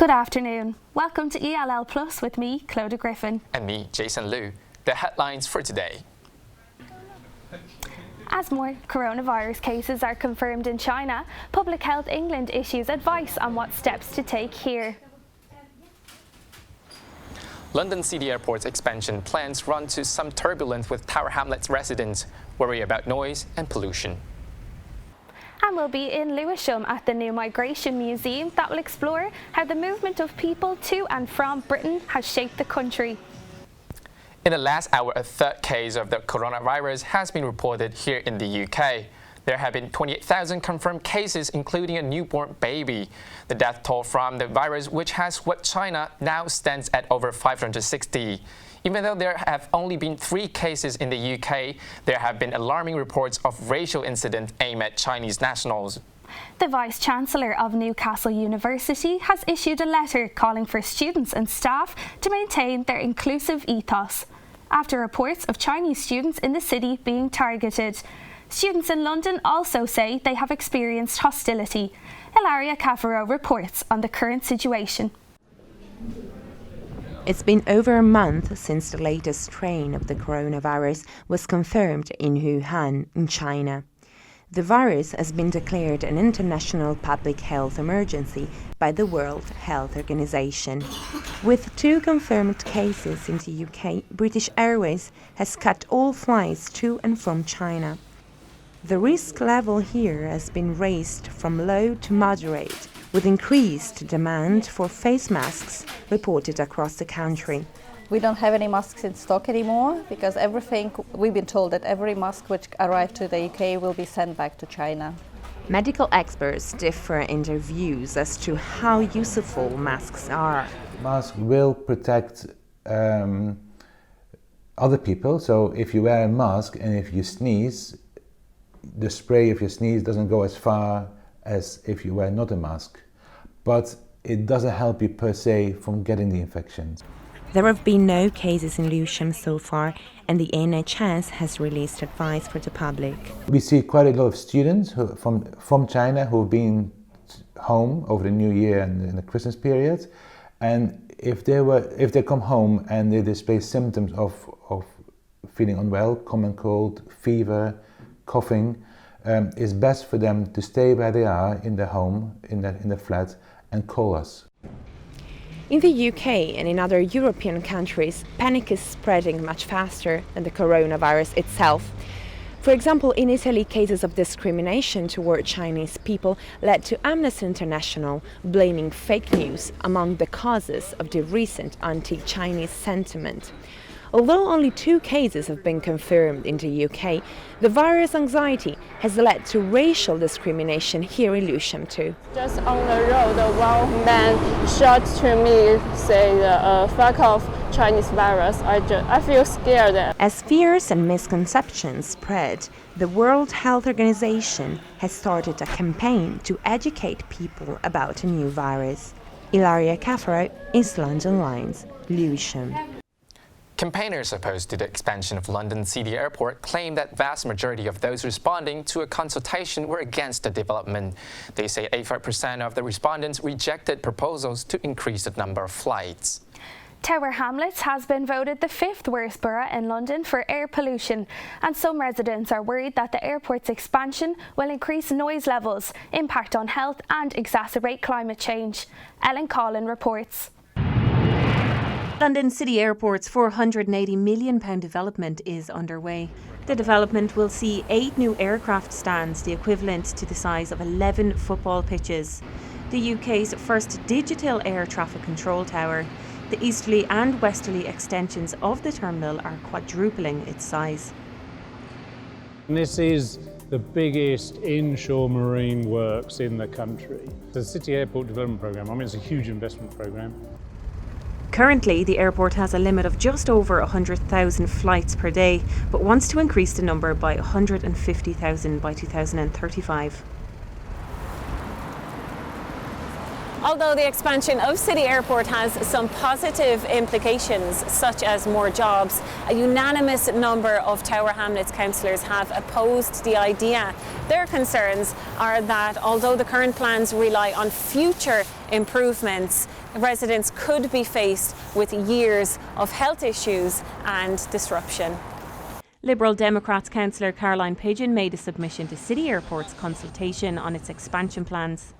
Good afternoon. Welcome to ELL Plus with me, Clodagh Griffin. And me, Jason Liu. The headlines for today. As more coronavirus cases are confirmed in China, Public Health England issues advice on what steps to take here. London City Airport's expansion plans run to some turbulence with Tower Hamlets residents worry about noise and pollution. And we'll be in Lewisham at the new Migration Museum that will explore how the movement of people to and from Britain has shaped the country. In the last hour, a third case of the coronavirus has been reported here in the UK. There have been 28,000 confirmed cases, including a newborn baby. The death toll from the virus, which has swept China, now stands at over 560. Even though there have only been 3 cases in the UK, there have been alarming reports of racial incidents aimed at Chinese nationals. The Vice-Chancellor of Newcastle University has issued a letter calling for students and staff to maintain their inclusive ethos, after reports of Chinese students in the city being targeted. Students in London also say they have experienced hostility. Ilaria Cafaro reports on the current situation. It's been over a month since the latest strain of the coronavirus was confirmed in Wuhan, in China. The virus has been declared an international public health emergency by the World Health Organization. With 2 confirmed cases in the UK, British Airways has cut all flights to and from China. The risk level here has been raised from low to moderate, with increased demand for face masks reported across the country. We don't have any masks in stock anymore because we've been told that every mask which arrived to the UK will be sent back to China. Medical experts differ in their views as to how useful masks are. Masks will protect other people, so if you wear a mask and if you sneeze, the spray of your sneeze doesn't go as far as if you wear not a mask, but it doesn't help you per se from getting the infection. There have been no cases in Lewisham so far, and the NHS has released advice for the public. We see quite a lot of students from China who have been home over the New Year and in the Christmas period, and if they come home and they display symptoms of feeling unwell, common cold, fever, coughing, it's best for them to stay where they are in their home, in the flat, and call us. In the UK and in other European countries, panic is spreading much faster than the coronavirus itself. For example, in Italy, cases of discrimination toward Chinese people led to Amnesty International blaming fake news among the causes of the recent anti-Chinese sentiment. Although only 2 cases have been confirmed in the UK, the virus anxiety has led to racial discrimination here in Lewisham too. Just on the road, one man shouted to me, saying, "Fuck off, Chinese virus." I feel scared. As fears and misconceptions spread, the World Health Organization has started a campaign to educate people about a new virus. Ilaria Cafaro, East London Lines, Lewisham. Campaigners opposed to the expansion of London City Airport claim that vast majority of those responding to a consultation were against the development. They say 85% of the respondents rejected proposals to increase the number of flights. Tower Hamlets has been voted the 5th worst borough in London for air pollution, and some residents are worried that the airport's expansion will increase noise levels, impact on health and exacerbate climate change. Ellen Coughlan reports. London City Airport's £480 million development is underway. The development will see 8 new aircraft stands, the equivalent to the size of 11 football pitches. The UK's first digital air traffic control tower. The easterly and westerly extensions of the terminal are quadrupling its size. This is the biggest inshore marine works in the country. The City Airport Development Programme, it's a huge investment programme. Currently, the airport has a limit of just over 100,000 flights per day, but wants to increase the number by 150,000 by 2035. Although the expansion of City Airport has some positive implications, such as more jobs, a unanimous number of Tower Hamlets councillors have opposed the idea. Their concerns are that although the current plans rely on future improvements, residents could be faced with years of health issues and disruption. Liberal Democrats councillor Caroline Pigeon made a submission to City Airport's consultation on its expansion plans,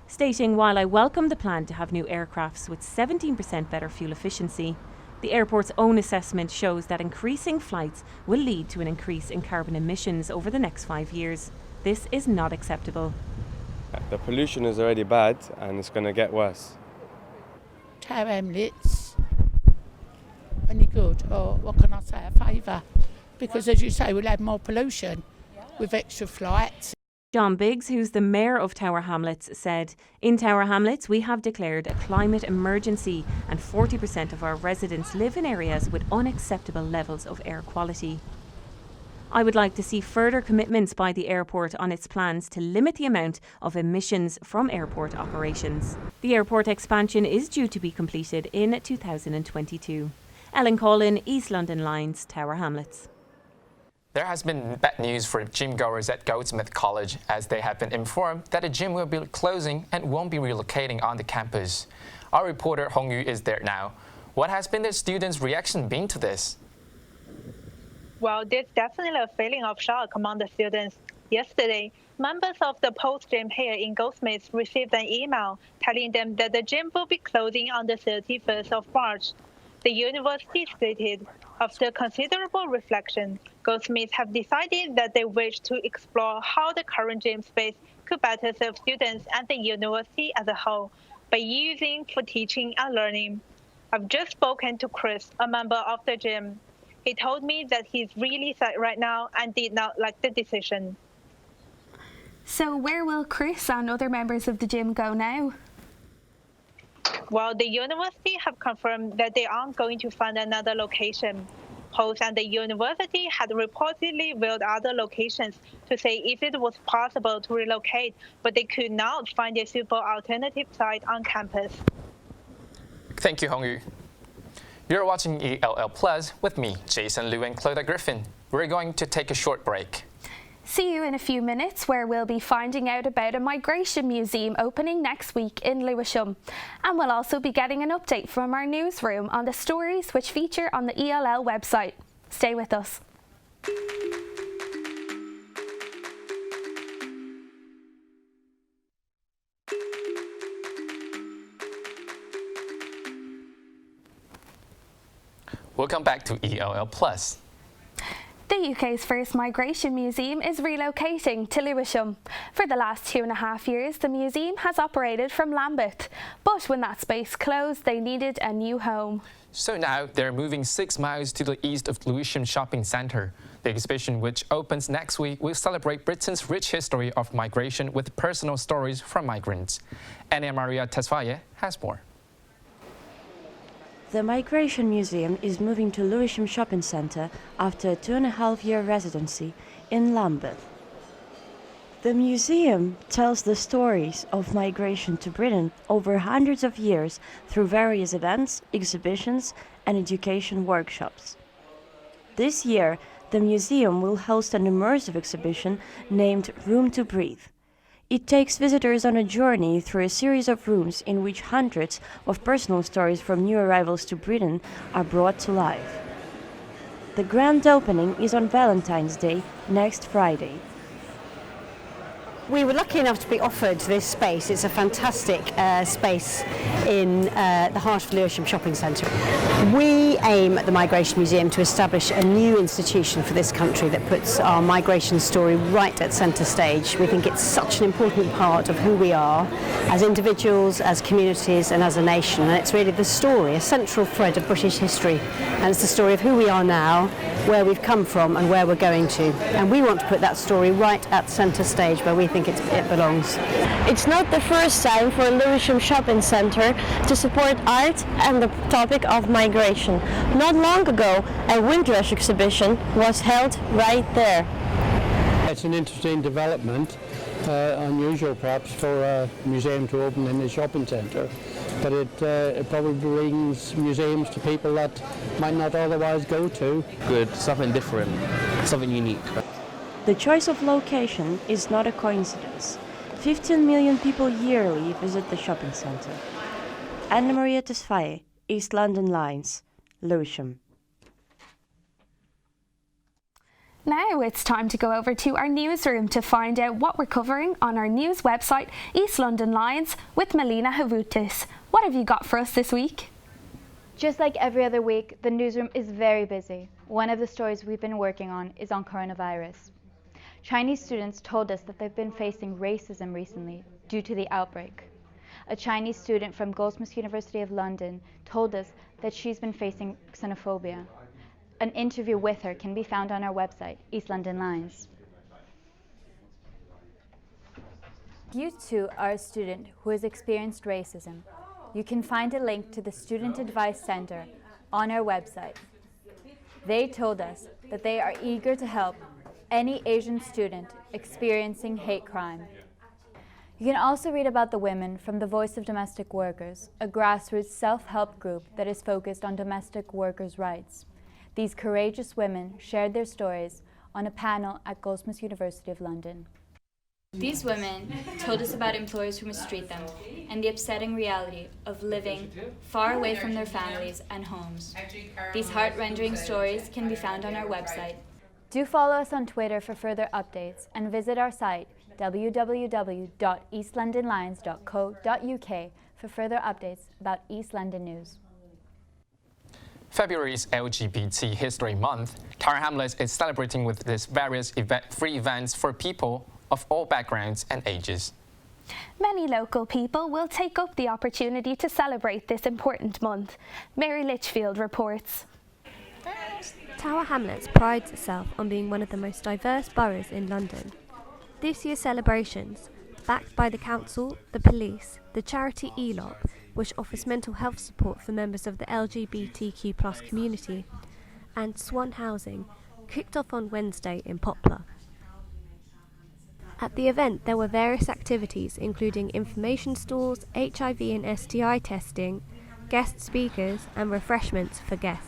stating, "While I welcome the plan to have new aircrafts with 17% better fuel efficiency, the airport's own assessment shows that increasing flights will lead to an increase in carbon emissions over the next 5 years. This is not acceptable." The pollution is already bad and it's going to get worse. Tower Hamlets, any good, or what can I say, a favour? Because as you say, we'll have more pollution with extra flights. John Biggs, who's the mayor of Tower Hamlets, said, "In Tower Hamlets, we have declared a climate emergency and 40% of our residents live in areas with unacceptable levels of air quality. I would like to see further commitments by the airport on its plans to limit the amount of emissions from airport operations." The airport expansion is due to be completed in 2022. Ellen Collin, East London Lines, Tower Hamlets. There has been bad news for gym goers at Goldsmith College, as they have been informed that the gym will be closing and won't be relocating on the campus. Our reporter Hongyu is there now. What has been the students' reaction been to this? Well, there's definitely a feeling of shock among the students. Yesterday, members of the post-gym here in Goldsmith received an email telling them that the gym will be closing on the 31st of March. The university stated, after considerable reflection, Goldsmiths have decided that they wish to explore how the current gym space could better serve students and the university as a whole by using for teaching and learning. I've just spoken to Chris, a member of the gym. He told me that he's really sad right now and did not like the decision. So where will Chris and other members of the gym go now? Well, the university have confirmed that they aren't going to find another location. Host and the university had reportedly viewed other locations to say if it was possible to relocate, but they could not find a suitable alternative site on campus. Thank you, Hongyu. You're watching ELL Plus with me, Jason Liu and Clodagh Griffin. We're going to take a short break. See you in a few minutes, where we'll be finding out about a migration museum opening next week in Lewisham. And we'll also be getting an update from our newsroom on the stories which feature on the ELL website. Stay with us. Welcome back to ELL Plus. The UK's first migration museum is relocating to Lewisham. For the last 2.5 years, the museum has operated from Lambeth. But when that space closed, they needed a new home. So now they're moving 6 miles to the east of Lewisham Shopping Centre. The exhibition, which opens next week, will celebrate Britain's rich history of migration with personal stories from migrants. Anna Maria Tesfaye has more. The Migration Museum is moving to Lewisham Shopping Centre after a 2.5-year residency in Lambeth. The museum tells the stories of migration to Britain over hundreds of years through various events, exhibitions and education workshops. This year, the museum will host an immersive exhibition named Room to Breathe. It takes visitors on a journey through a series of rooms in which hundreds of personal stories from new arrivals to Britain are brought to life. The grand opening is on Valentine's Day, next Friday. We were lucky enough to be offered this space. It's a fantastic space in the heart of Lewisham Shopping Centre. We aim at the Migration Museum to establish a new institution for this country that puts our migration story right at centre stage. We think it's such an important part of who we are as individuals, as communities and as a nation. And it's really the story, a central thread of British history. And it's the story of who we are now, where we've come from and where we're going to. And we want to put that story right at centre stage where we think it belongs. It's not the first time for Lewisham Shopping Centre to support art and the topic of migration. Not long ago, a windrush exhibition was held right there. It's an interesting development, unusual perhaps for a museum to open in a shopping centre, but it probably brings museums to people that might not otherwise go to. Good, something different, something unique. The choice of location is not a coincidence. 15 million people yearly visit the shopping centre. Anna-Maria Tesfaye, East London Lines, Lewisham. Now it's time to go over to our newsroom to find out what we're covering on our news website, East London Lines, with Melina Havoutis. What have you got for us this week? Just like every other week, the newsroom is very busy. One of the stories we've been working on is on coronavirus. Chinese students told us that they've been facing racism recently due to the outbreak. A Chinese student from Goldsmiths University of London told us that she's been facing xenophobia. An interview with her can be found on our website, East London Lines. You too are a student who has experienced racism. You can find a link to the Student Advice Centre on our website. They told us that they are eager to help any Asian student experiencing hate crime. You can also read about the women from the Voice of Domestic Workers, a grassroots self-help group that is focused on domestic workers' rights. These courageous women shared their stories on a panel at Goldsmiths University of London. These women told us about employers who mistreat them and the upsetting reality of living far away from their families and homes. These heart-rending stories can be found on our website. Do follow us on Twitter for further updates and visit our site www.eastlondonlines.co.uk for further updates about East London news. February is LGBT History Month. Tower Hamlets is celebrating with these various free events for people of all backgrounds and ages. Many local people will take up the opportunity to celebrate this important month. Mary Litchfield reports. Tower Hamlets prides itself on being one of the most diverse boroughs in London. This year's celebrations, backed by the council, the police, the charity ELL, which offers mental health support for members of the LGBTQ+ community, and Swan Housing, kicked off on Wednesday in Poplar. At the event there were various activities including information stalls, HIV and STI testing, guest speakers and refreshments for guests.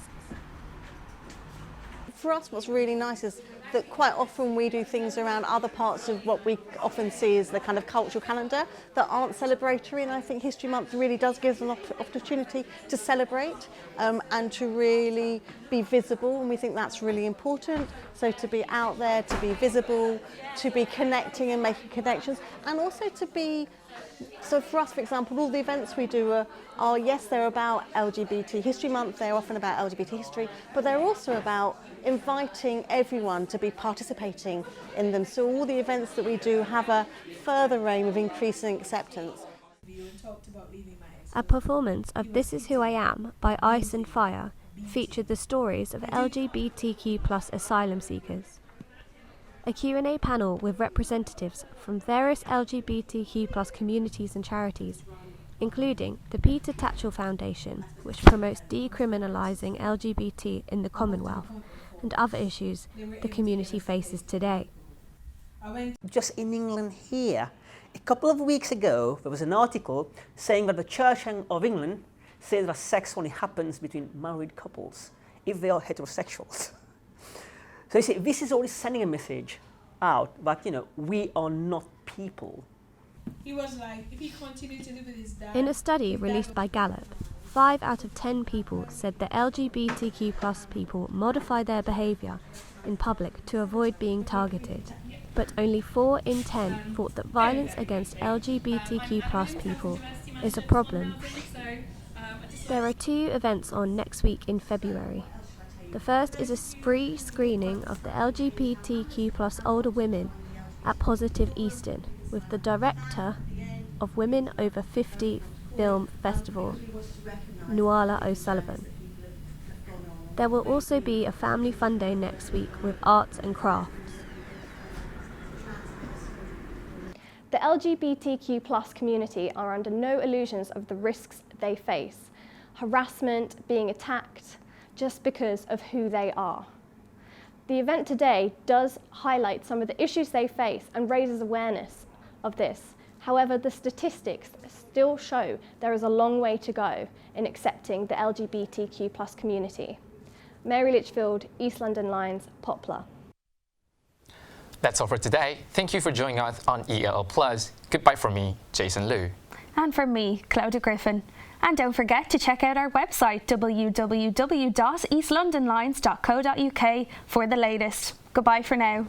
For us, what's really nice is that quite often we do things around other parts of what we often see as the kind of cultural calendar that aren't celebratory, and I think History Month really does give us an opportunity to celebrate and to really be visible, and we think that's really important. So to be out there, to be visible, to be connecting and making connections, and also to be, so for us, for example, all the events we do are yes, they're about LGBT History Month, they're often about LGBT history, but they're also about inviting everyone to be participating in them. So all the events that we do have a further aim of increasing acceptance. A performance of This Is Who I Am by Ice and Fire featured the stories of LGBTQ+ asylum seekers. A Q&A panel with representatives from various LGBTQ+ communities and charities, including the Peter Tatchell Foundation, which promotes decriminalising LGBT in the Commonwealth, and other issues the community faces today. Just in England here, a couple of weeks ago, there was an article saying that the Church of England says that sex only happens between married couples if they are heterosexuals. So you see, this is always sending a message out that, we are not people. He was like, if he continued to live with his dad... In a study released by Gallup, 5 out of 10 people said that LGBTQ+ people modify their behaviour in public to avoid being targeted. But only 4 in 10 thought that violence against LGBTQ+ people is a problem. There are 2 events on next week in February. The first is a free screening of the LGBTQ+ older women at Positive Eastern with the director of Women Over 50 Film Festival, Nuala O'Sullivan. There will also be a family fun day next week with arts and crafts. The LGBTQ+ community are under no illusions of the risks they face. Harassment, being attacked, just because of who they are. The event today does highlight some of the issues they face and raises awareness of this. However, the statistics still show there is a long way to go in accepting the LGBTQ+ community. Mary Litchfield, East London Lines, Poplar. That's all for today. Thank you for joining us on ELL Plus. Goodbye from me, Jason Liu. And from me, Clodagh Griffin. And don't forget to check out our website www.eastlondonlines.co.uk for the latest. Goodbye for now.